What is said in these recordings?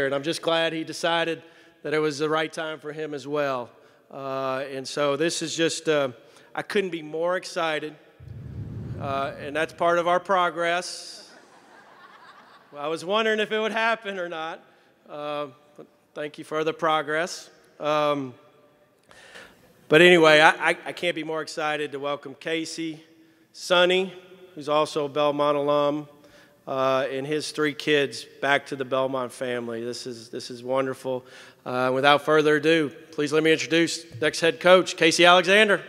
And I'm just glad he decided that it was the right time for him as well. And so this is just, I couldn't be more excited. And that's part of our progress. I was wondering if it would happen or not. But thank you for the progress. But anyway, I can't be more excited to welcome Casey, Sonny, who's also a Belmont alum, and his 3 kids back to the Belmont family. This is wonderful. Without further ado, please let me introduce next head coach, Casey Alexander.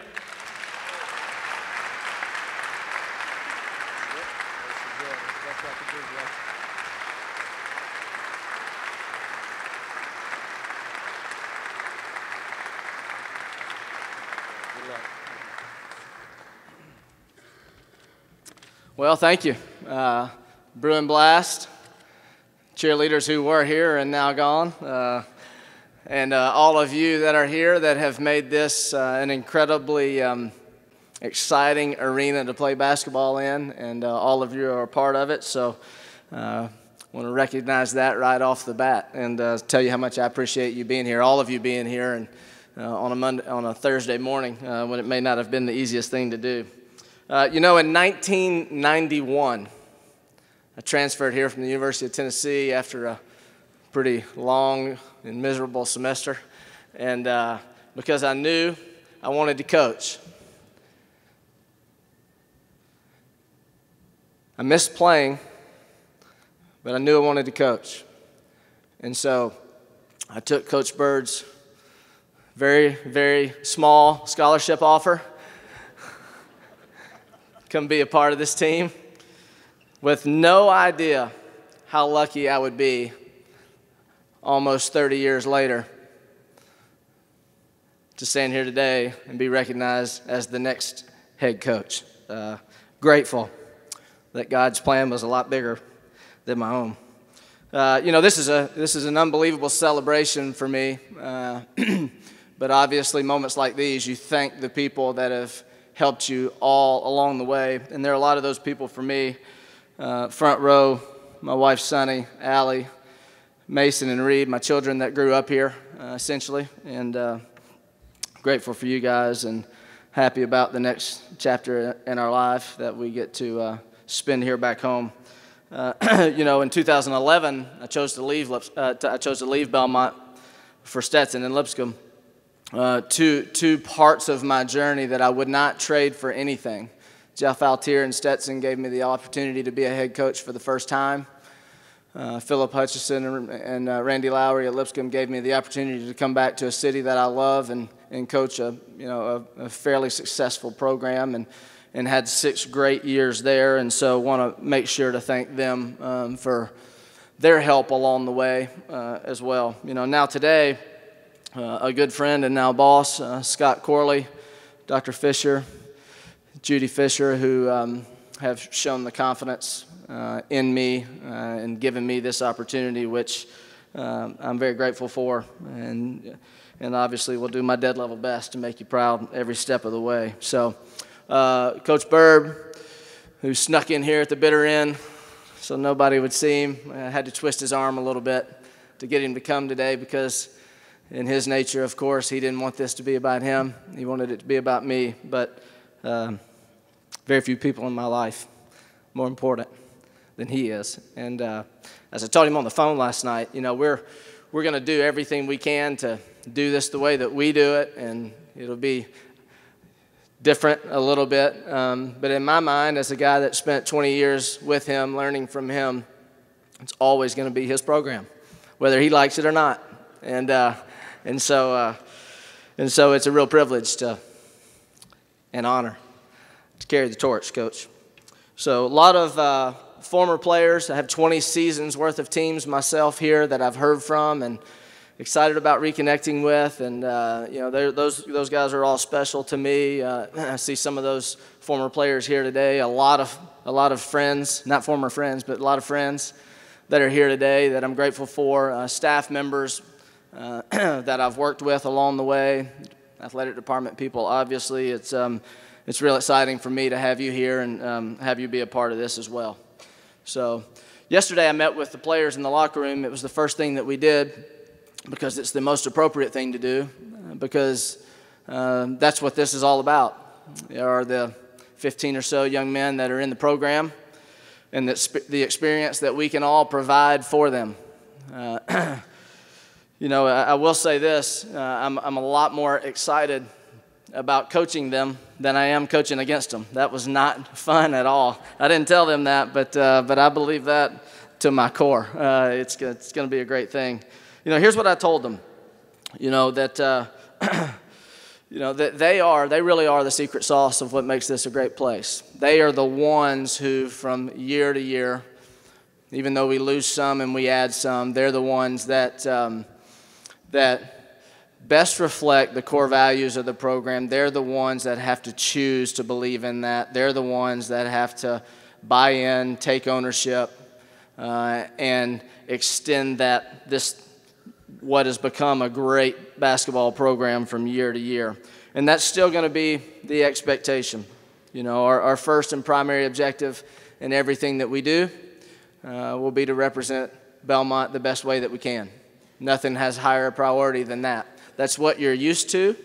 Well, thank you. Bruin Blast, cheerleaders who were here and now gone, and all of you that are here that have made this an incredibly exciting arena to play basketball in, and all of you are a part of it. So I want to recognize that right off the bat and tell you how much I appreciate you being here, all of you being here, and on a Thursday morning when it may not have been the easiest thing to do. In 1991, I transferred here from the University of Tennessee after a pretty long and miserable semester, and because I knew I wanted to coach. I missed playing, but I knew I wanted to coach. And so I took Coach Bird's very, very small scholarship offer. Come be a part of this team, with no idea how lucky I would be almost 30 years later to stand here today and be recognized as the next head coach. Grateful that God's plan was a lot bigger than my own. This is an unbelievable celebration for me, but obviously moments like these, you thank the people that have helped you all along the way, and there are a lot of those people for me. Front row, my wife Sonny, Allie, Mason, and Reed, my children that grew up here, essentially, and grateful for you guys and happy about the next chapter in our life that we get to spend here back home. In 2011, I chose to leave Belmont for Stetson and Lipscomb. Two parts of my journey that I would not trade for anything. Jeff Altier and Stetson gave me the opportunity to be a head coach for the first time. Philip Hutchison and Randy Lowry at Lipscomb gave me the opportunity to come back to a city that I love and coach a fairly successful program and had 6 great years there. And so want to make sure to thank them for their help along the way as well. Now today, a good friend and now boss, Scott Corley, Dr. Fisher, Judy Fisher, who have shown the confidence in me and given me this opportunity, which I'm very grateful for, and obviously will do my dead level best to make you proud every step of the way. So, Coach Bird, who snuck in here at the bitter end so nobody would see him, I had to twist his arm a little bit to get him to come today because in his nature, of course, he didn't want this to be about him. He wanted it to be about me, but very few people in my life more important than he is. And as I told him on the phone last night, we're going to do everything we can to do this the way that we do it, and it'll be different a little bit. But in my mind, as a guy that spent 20 years with him, learning from him, it's always going to be his program, whether he likes it or not. And so it's a real privilege and honor to carry the torch, Coach. So a lot of former players. I have 20 seasons worth of teams myself here that I've heard from and excited about reconnecting with. And those guys are all special to me. I see some of those former players here today. A lot of friends, not former friends, but a lot of friends that are here today that I'm grateful for. Staff members that I've worked with along the way, athletic department people, obviously. It's real exciting for me to have you here and have you be a part of this as well. So, Yesterday I met with the players in the locker room. It was the first thing that we did because it's the most appropriate thing to do because that's what this is all about. There are the 15 or so young men that are in the program and the experience that we can all provide for them. You know, I will say this, I'm a lot more excited about coaching them than I am coaching against them. That was not fun at all. I didn't tell them that, but I believe that to my core. It's going to be a great thing. You know, here's what I told them. You know, that you know, that they really are the secret sauce of what makes this a great place. They are the ones who, from year to year, even though we lose some and we add some, they're the ones that best reflect the core values of the program. They're the ones that have to choose to believe in that. They're the ones that have to buy in, take ownership, and extend what has become a great basketball program from year to year. And that's still going to be the expectation. You know, our first and primary objective in everything that we do will be to represent Belmont the best way that we can. Nothing has higher priority than that. That's what you're used to.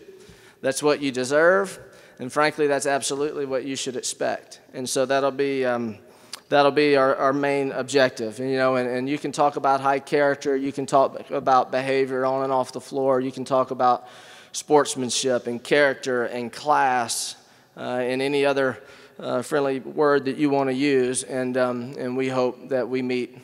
That's what you deserve. And frankly, that's absolutely what you should expect. And so that'll be our main objective. And, you know, and you can talk about high character. You can talk about behavior on and off the floor. You can talk about sportsmanship and character and class and any other friendly word that you want to use. And we hope that we meet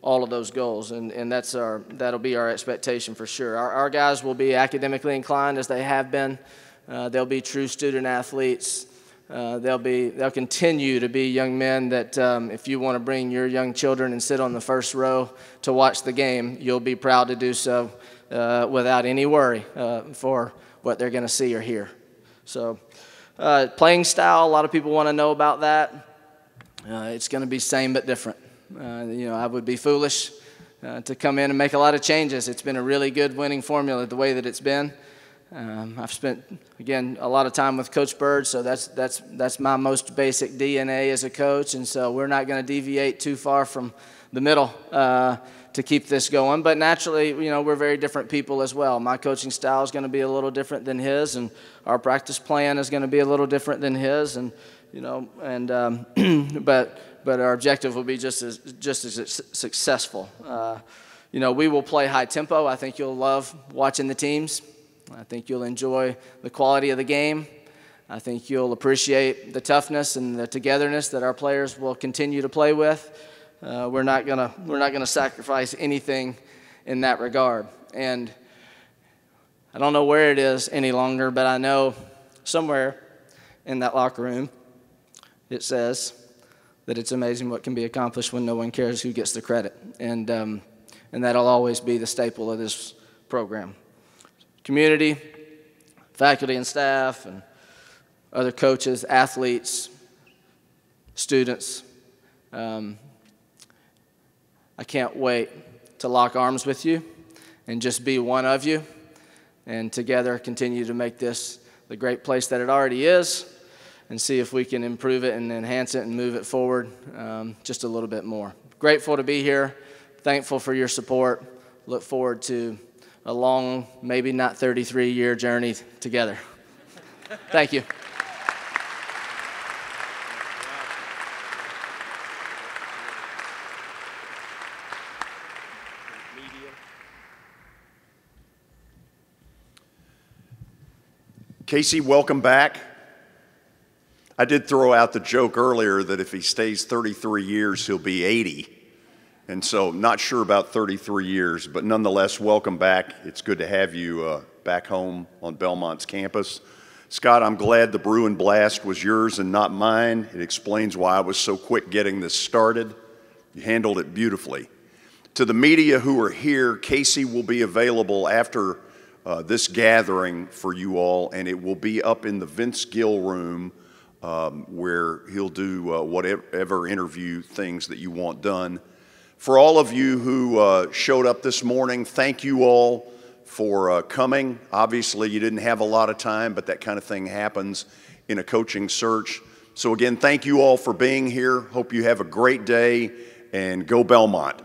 all of those goals, and that'll be our expectation for sure. Our guys will be academically inclined as they have been. They'll be true student athletes. They'll continue to be young men that if you want to bring your young children and sit on the first row to watch the game, you'll be proud to do so without any worry for what they're going to see or hear. So playing style, a lot of people want to know about that. It's going to be same but different. You know, I would be foolish to come in and make a lot of changes. It's been a really good winning formula the way that it's been. I've spent, again, a lot of time with Coach Bird, so that's my most basic DNA as a coach, and so we're not going to deviate too far from the middle to keep this going. But naturally, you know, we're very different people as well. My coaching style is going to be a little different than his, and our practice plan is going to be a little different than his, and you know, and but our objective will be just as successful. You know, we will play high tempo. I think you'll love watching the teams. I think you'll enjoy the quality of the game. I think you'll appreciate the toughness and the togetherness that our players will continue to play with. We're not gonna sacrifice anything in that regard. And I don't know where it is any longer, but I know somewhere in that locker room it says that it's amazing what can be accomplished when no one cares who gets the credit. And that'll always be the staple of this program. Community, faculty and staff, and other coaches, athletes, students. I can't wait to lock arms with you and just be one of you and together continue to make this the great place that it already is, and see if we can improve it and enhance it and move it forward just a little bit more. Grateful to be here. Thankful for your support. Look forward to a long, maybe not 33-year journey together. Thank you. Casey, welcome back. I did throw out the joke earlier that if he stays 33 years, he'll be 80. And so not sure about 33 years, but nonetheless, welcome back. It's good to have you back home on Belmont's campus. Scott, I'm glad the Bruin Blast was yours and not mine. It explains why I was so quick getting this started. You handled it beautifully. To the media who are here, Casey will be available after this gathering for you all, and it will be up in the Vince Gill room where he'll do whatever interview things that you want done. For all of you who showed up this morning, thank you all for coming. Obviously, you didn't have a lot of time, but that kind of thing happens in a coaching search. So again, thank you all for being here. Hope you have a great day, and go Belmont.